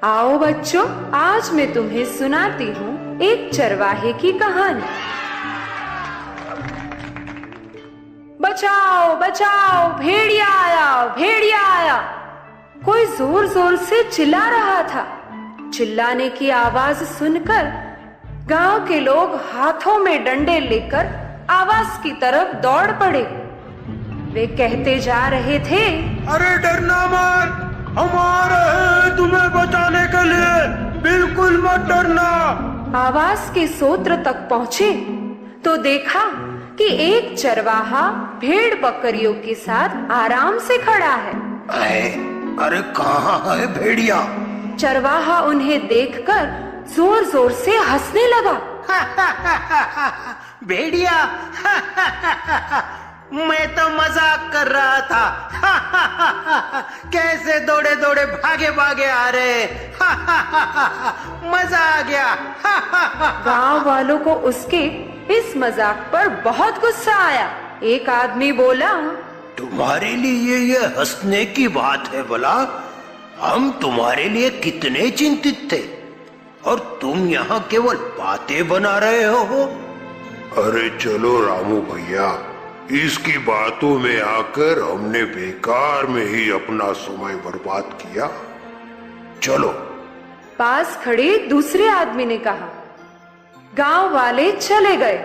आओ बच्चों, आज मैं तुम्हें सुनाती हूँ एक चरवाहे की कहानी। बचाओ बचाओ, भेड़िया आया, भेड़िया आया। कोई जोर जोर से चिल्ला रहा था। चिल्लाने की आवाज सुनकर गांव के लोग हाथों में डंडे लेकर आवाज की तरफ दौड़ पड़े। वे कहते जा रहे थे, अरे डरना मत, हम आ रहे हैं तुम्हें बचाने के लिए, बिल्कुल मत डरना। आवाज के सूत्र तक पहुँचे तो देखा कि एक चरवाहा भेड़ बकरियों के साथ आराम से खड़ा है। अरे कहाँ है भेड़िया? चरवाहा उन्हें देखकर जोर जोर से हंसने लगा। भेड़िया, मैं तो मजाक कर रहा था। कैसे दौड़े दौड़े भागे भागे आ रहे। मजा आ गया। गांव वालों को उसके इस मजाक पर बहुत गुस्सा आया। एक आदमी बोला, तुम्हारे लिए ये हंसने की बात है भला? हम तुम्हारे लिए कितने चिंतित थे और तुम यहाँ केवल बातें बना रहे हो। अरे चलो रामू भैया, इसकी बातों में आकर हमने बेकार में ही अपना समय बर्बाद किया। चलो। पास खड़े दूसरे आदमी ने कहा। गांव वाले चले गए।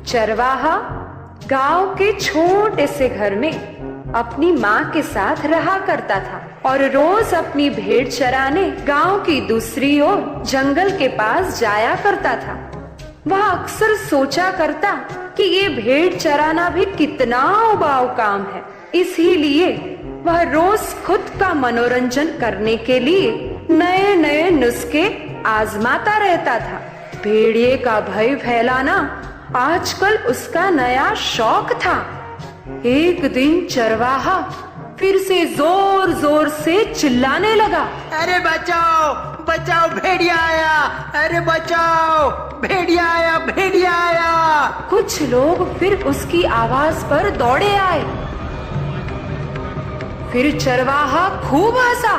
चरवाहा गांव के छोटे से घर में अपनी माँ के साथ रहा करता था और रोज अपनी भेड़ चराने गांव की दूसरी ओर जंगल के पास जाया करता था। वह अक्सर सोचा करता कि ये भेड़ चराना भी कितना उबाऊ काम है। इसीलिए वह रोज खुद का मनोरंजन करने के लिए नए नए नुस्खे आजमाता रहता था। भेड़िए का भय फैलाना आजकल उसका नया शौक था। एक दिन चरवाहा फिर से जोर जोर से चिल्लाने लगा, अरे बचाओ बचाओ, भेड़िया आया, अरे बचाओ, भेड़िया आया, भेड़िया आया। कुछ लोग फिर उसकी आवाज पर दौड़े आए। फिर चरवाहा खूब हंसा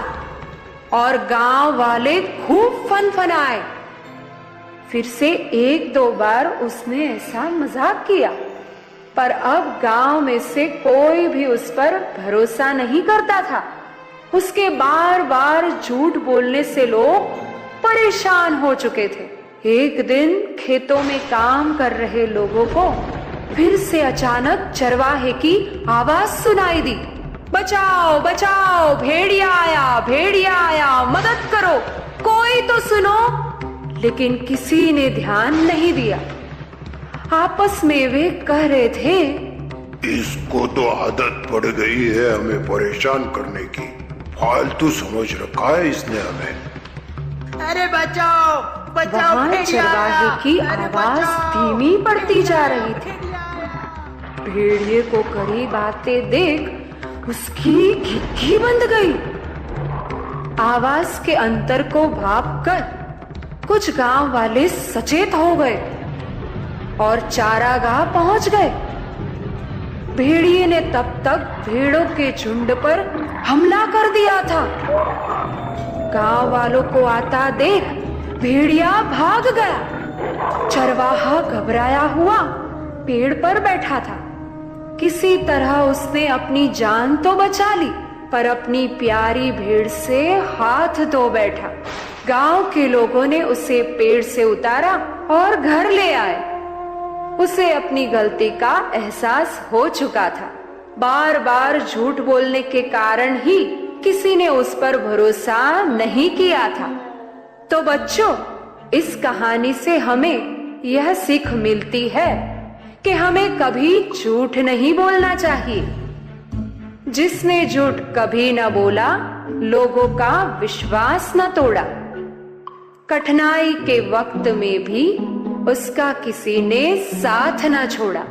और गांव वाले खूब फनफनाए। फिर से एक दो बार उसने ऐसा मजाक किया, पर अब गांव में से कोई भी उस पर भरोसा नहीं करता था। उसके बार बार झूठ बोलने से लोग परेशान हो चुके थे। एक दिन खेतों में काम कर रहे लोगों को फिर से अचानक चरवाहे की आवाज सुनाई दी, बचाओ बचाओ, भेड़िया आया, भेड़िया आया, मदद करो, कोई तो सुनो। लेकिन किसी ने ध्यान नहीं दिया। आपस में वे कह रहे थे, इसको तो आदत पड़ गई है हमें परेशान करने की, फालतू समझ रखा है इसने हमें। अरे बचाओ बचाओ, वहाँ चरवाहे की आवाज धीमी पड़ती जा रही थी। भेड़िए को करीब आते देख उसकी घिघी बंद गई। आवाज के अंतर को भांपकर कुछ गांव वाले सचेत हो गए और चारागाह पहुंच गए। भेड़िए ने तब तक भेड़ों के झुंड पर हमला कर दिया था। गांव वालों को आता देख भेड़िया भाग गया। चरवाहा घबराया हुआ पेड़ पर बैठा था। किसी तरह उसने अपनी जान तो बचा ली, पर अपनी प्यारी भेड़ से हाथ धो बैठा। गांव के लोगों ने उसे पेड़ से उतारा और घर ले आए। उसे अपनी गलती का एहसास हो चुका था। बार बार झूठ बोलने के कारण ही किसी ने उस पर भरोसा नहीं किया था। तो बच्चों, इस कहानी से हमें यह सीख मिलती है कि हमें कभी झूठ नहीं बोलना चाहिए। जिसने झूठ कभी न बोला, लोगों का विश्वास न तोड़ा। कठिनाई के वक्त में भी उसका किसी ने साथ न छोड़ा।